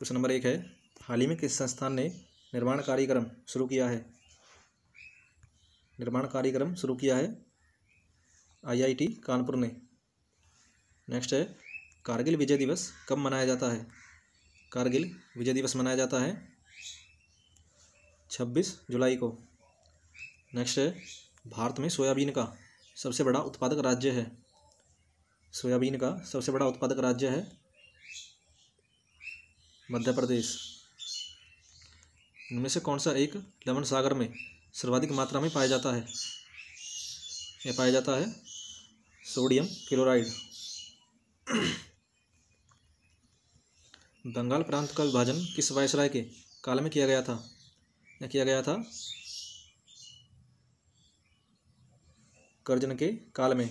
Question number 1 है, हाल ही में किस संस्थान ने निर्माण कार्यक्रम शुरू किया है? निर्माण कार्यक्रम शुरू किया है IIT कानपुर ने। नेक्स्ट है, कारगिल विजय दिवस कब मनाया जाता है? कारगिल विजय दिवस मनाया जाता है 26 जुलाई को। नेक्स्ट है, भारत में सोयाबीन का सबसे बड़ा उत्पादक राज्य है। सोयाबीन का सबसे बड़ा उत्पादक राज्य है मध्य प्रदेश। इनमें से कौन सा एक लवण सागर में सर्वाधिक मात्रा में पाया जाता है? यह पाया जाता है सोडियम क्लोराइड। बंगाल प्रांत का विभाजन किस वायसराय के काल में किया गया था? यह किया गया था कर्जन के काल में।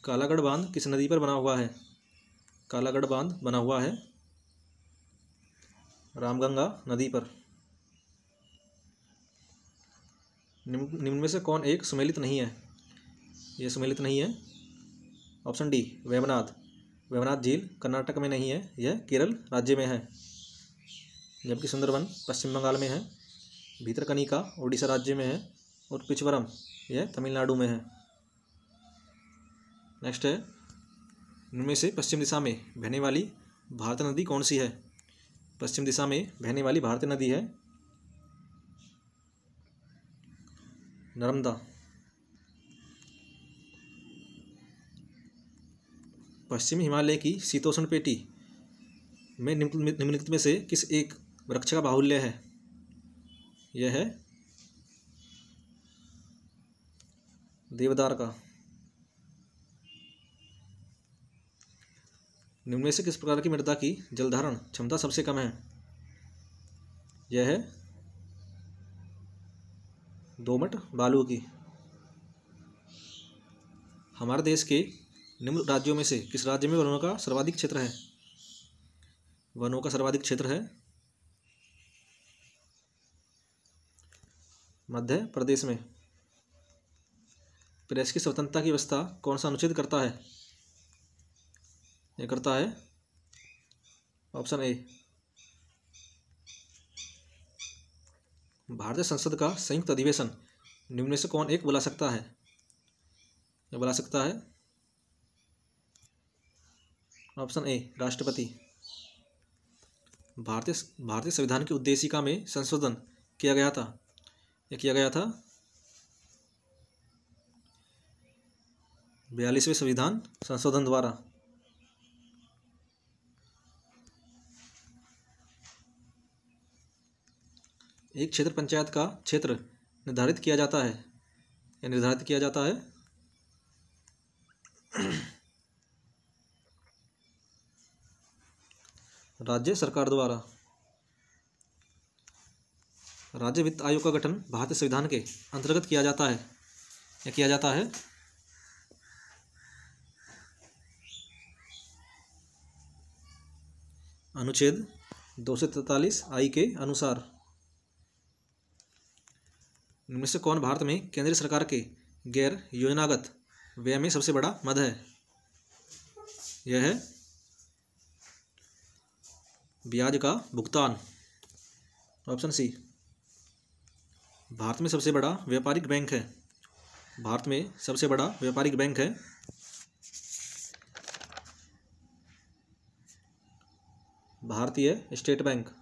कालागढ़ बांध किस नदी पर बना हुआ है? कालागढ़ बांध बना हुआ है रामगंगा नदी पर। निम्न में से कौन एक सुमेलित नहीं है? यह सुमेलित नहीं है। Option D वेवनाथ। वेवनाथ झील कर्नाटक में नहीं है, यह केरल राज्य में है। जबकि सुंदरवन पश्चिम बंगाल में है, भीतरकनिका उड़ीसा राज्य में है और पिचवरम यह तमिलनाडु में है। नेक्स्ट है, इनमें से पश्चिम दिशा में बहने वाली भारतीय नदी कौन सी है? पश्चिम दिशा में बहने वाली भारतीय नदी है नर्मदा। पश्चिमी हिमालय की शीतोष्ण पेटी में निम्नलिखित में से किस एक वृक्ष का बाहुल्य है? यह है देवदार का। निम्न में से किस प्रकार की मृदा की जलधारण क्षमता सबसे कम है? यह है दोमट बालू की। हमारे देश के निम्न राज्यों में से किस राज्य में वनों का सर्वाधिक क्षेत्र है? वनों का सर्वाधिक क्षेत्र है मध्य प्रदेश में। प्रेस की स्वतंत्रता की व्यवस्था कौन सा अनुच्छेद करता है? यह करता है ऑप्शन ए भारतीय संसद का संयुक्त अधिवेशन निम्न में से कौन एक बुला सकता है? यह बुला सकता है ऑप्शन ए राष्ट्रपति। भारतीय संविधान की उद्देशिका में संशोधन किया गया था। यह किया गया था 42वें संविधान संशोधन द्वारा। एक क्षेत्र पंचायत का क्षेत्र निर्धारित किया जाता है। यह निर्धारित किया जाता है राज्य सरकार द्वारा। राज्य वित्त आयोग का गठन भारतीय संविधान के अंतर्गत किया जाता है। यह किया जाता है अनुच्छेद 243 आई के अनुसार। इनमें से कौन भारत में केंद्रीय सरकार के गैर योजनागत व्यय में सबसे बड़ा मद है? यह है ब्याज का भुगतान। ऑप्शन सी भारत में सबसे बड़ा व्यापारिक बैंक है। भारत में सबसे बड़ा व्यापारिक बैंक है भारतीय स्टेट बैंक।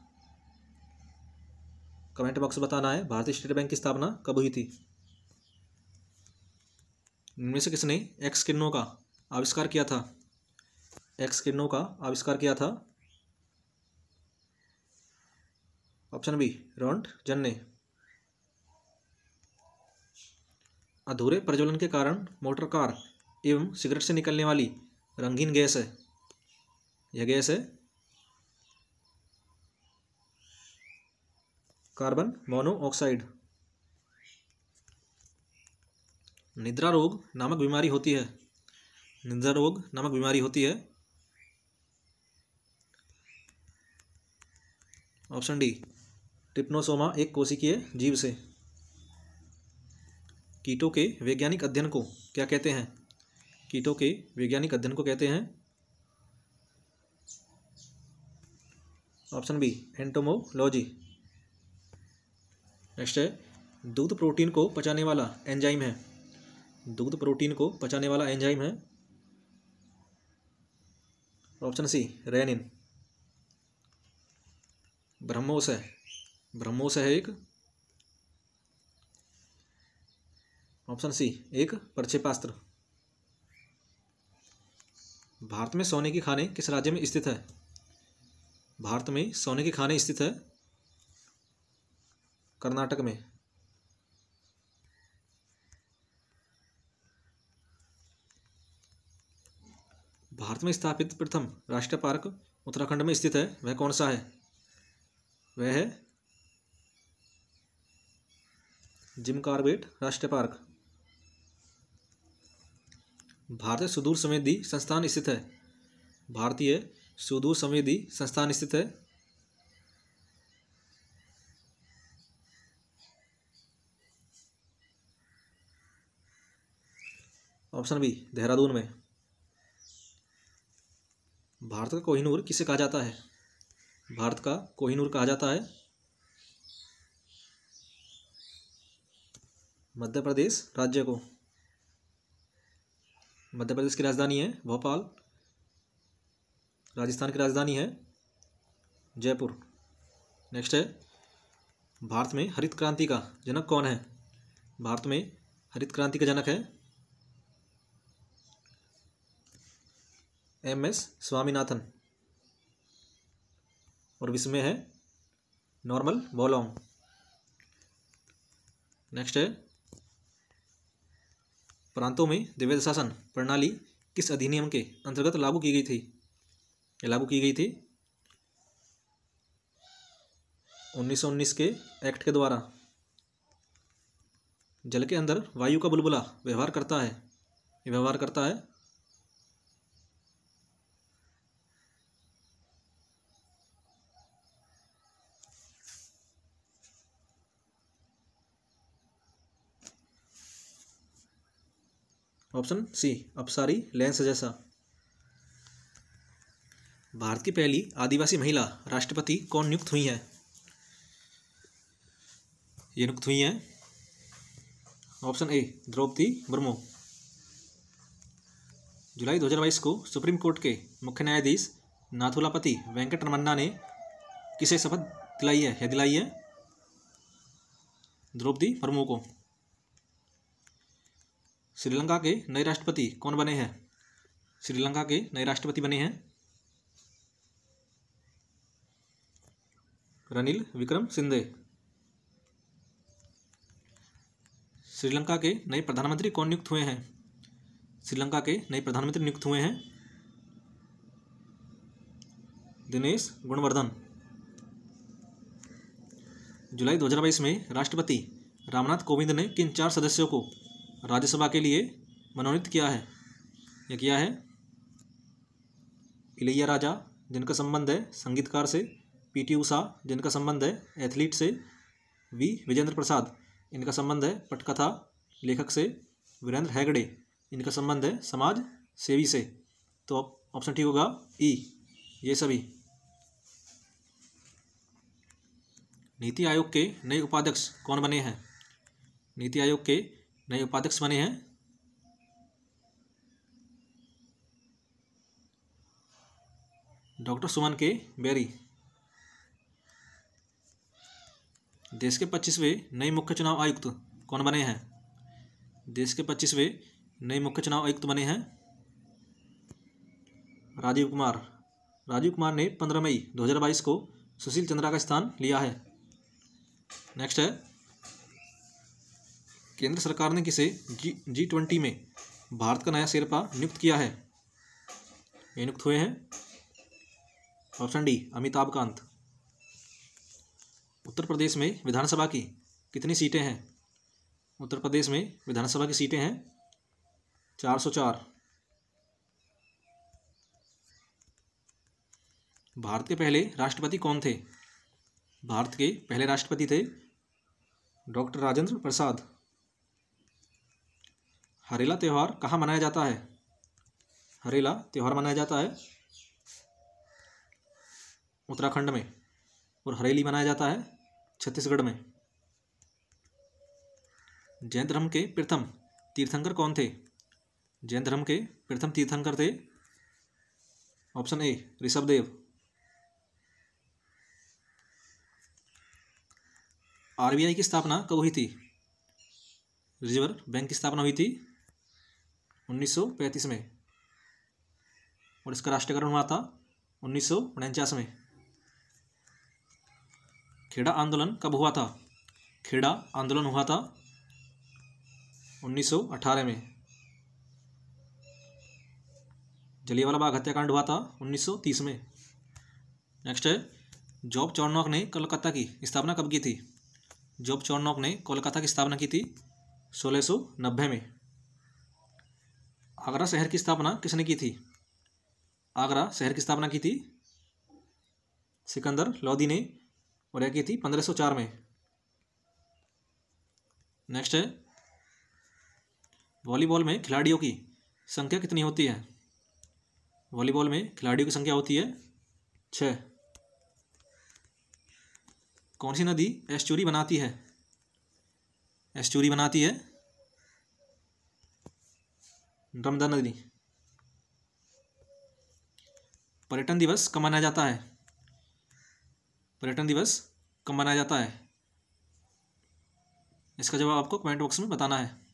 कमेंट बॉक्स में बताना है भारतीय स्टेट बैंक की स्थापना कब हुई थी। इनमें से किसने एक्स किरणों का आविष्कार किया था? एक्स किरणों का आविष्कार किया था ऑप्शन बी रोंटगन ने। अधूरे प्रज्वलन के कारण मोटर कार एवं सिगरेट से निकलने वाली रंगीन गैस है। यह गैस है कार्बन मोनोऑक्साइड। निद्रा रोग नामक बीमारी होती है। निद्रा रोग नामक बीमारी होती है ऑप्शन डी ट्रिप्नोसोमा एक कोशिकीय जीव से। कीटों के वैज्ञानिक अध्ययन को क्या कहते हैं? कीटों के वैज्ञानिक अध्ययन को कहते हैं ऑप्शन बी एंटोमोलॉजी। नेक्स्ट है, दूध प्रोटीन को पचाने वाला एंजाइम है। दूध प्रोटीन को पचाने वाला एंजाइम है ऑप्शन सी रेनिन। ब्रह्मोस है, ब्रह्मोस है एक, ऑप्शन सी एक प्रक्षेपास्त्र। भारत में सोने की खानें किस राज्य में स्थित है? भारत में सोने की खानें स्थित है कर्नाटक में। भारत में स्थापित प्रथम राष्ट्रीय पार्क उत्तराखंड में स्थित है, वह कौन सा है? वह है जिम कॉर्बेट राष्ट्रीय पार्क। भारतीय सुदूर संवेदी संस्थान स्थित है। भारतीय सुदूर संवेदी संस्थान स्थित है ऑप्शन बी देहरादून में। भारत का कोहिनूर किसे कहा जाता है? भारत का कोहिनूर कहा जाता है मध्य प्रदेश राज्य को। मध्य प्रदेश की राजधानी है भोपाल, राजस्थान की राजधानी है जयपुर। नेक्स्ट है, भारत में हरित क्रांति का जनक कौन है? भारत में हरित क्रांति का जनक है MS स्वामीनाथन, और विश्व में है नॉर्मल बोलोंग। नेक्स्ट है, प्रांतों में द्विवेद शासन प्रणाली किस अधिनियम के अंतर्गत लागू की गई थी? ये लागू की गई थी 1919 के एक्ट के द्वारा। जल के अंदर वायु का बुलबुला व्यवहार करता है, ये व्यवहार करता है ऑप्शन सी अपसारी लेंस जैसा। भारत की पहली आदिवासी महिला राष्ट्रपति कौन नियुक्त हुई हैं? ये नियुक्त हुई हैं ऑप्शन ए द्रौपदी मुर्मू। जुलाई 2022 को सुप्रीम कोर्ट के मुख्य न्यायाधीश नाथुलापति वेंकट रमन्ना ने किसे शपथ दिलाई है? यह दिलाई है द्रौपदी मुर्मू को। श्रीलंका के नए राष्ट्रपति कौन बने हैं? श्रीलंका के नए राष्ट्रपति बने हैं रनिल विक्रमसिंघे। श्रीलंका के नए प्रधानमंत्री कौन नियुक्त हुए हैं? श्रीलंका के नए प्रधानमंत्री नियुक्त हुए हैं दिनेश गुणवर्धन। जुलाई 2022 में राष्ट्रपति रामनाथ कोविंद ने किन 4 सदस्यों को राज्यसभा के लिए मनोनीत किया है? यह किया है इलैया राजा, जिनका संबंध है संगीतकार से, PT उषा, जिनका संबंध है एथलीट से, V विजेंद्र प्रसाद, इनका संबंध है पटकथा लेखक से, वीरेंद्र हेगड़े, इनका संबंध है समाज सेवी से। तो ऑप्शन ठीक होगा ई, ये सभी। नीति आयोग के नए उपाध्यक्ष कौन बने हैं? नीति आयोग के नए उपाध्यक्ष बने हैं डॉक्टर सुमन के बेरी। देश के 25वें नए मुख्य चुनाव आयुक्त कौन बने हैं? देश के 25वें नए मुख्य चुनाव आयुक्त बने हैं राजीव कुमार। राजीव कुमार ने 15 मई 2022 को सुशील चंद्रा का स्थान लिया है। नेक्स्ट है, केंद्र सरकार ने किसे G20 में भारत का नया शेरपा नियुक्त किया है? ये नियुक्त हुए हैं ऑप्शन डी अमिताभ कांत। उत्तर प्रदेश में विधानसभा की कितनी सीटें हैं? उत्तर प्रदेश में विधानसभा की सीटें हैं 404। भारत के पहले राष्ट्रपति कौन थे? भारत के पहले राष्ट्रपति थे डॉक्टर राजेंद्र प्रसाद। हरेला त्यौहार कहाँ मनाया जाता है? हरेला त्यौहार मनाया जाता है उत्तराखंड में, और हरेली मनाया जाता है छत्तीसगढ़ में। जैन धर्म के प्रथम तीर्थंकर कौन थे? जैन धर्म के प्रथम तीर्थंकर थे ऑप्शन ए ऋषभदेव। आरबीआई की स्थापना कब हुई थी? रिजर्व बैंक की स्थापना हुई थी 1935 में, और इसका राष्ट्रीयकरण हुआ था 1949 में। खेड़ा आंदोलन कब हुआ था? खेड़ा आंदोलन हुआ था 1918 में। जलियांवाला बाग हत्याकांड हुआ था 1930 में। नेक्स्ट है, जॉब चार्नोक ने कोलकाता की स्थापना कब की थी? जॉब चार्नोक ने कोलकाता की स्थापना की थी 1690 में। आगरा शहर की स्थापना किसने की थी? आगरा शहर की स्थापना की थी सिकंदर लोदी ने, और यह की थी 1504 में। नेक्स्ट है, वॉलीबॉल में खिलाड़ियों की संख्या कितनी होती है? वॉलीबॉल में खिलाड़ियों की संख्या होती है 6। कौन सी नदी एस्चुरी बनाती है? एस्चुरी बनाती है नर्मदा नदी। पर्यटन दिवस कब मनाया जाता है? पर्यटन दिवस कब मनाया जाता है? इसका जवाब आपको कमेंट बॉक्स में बताना है।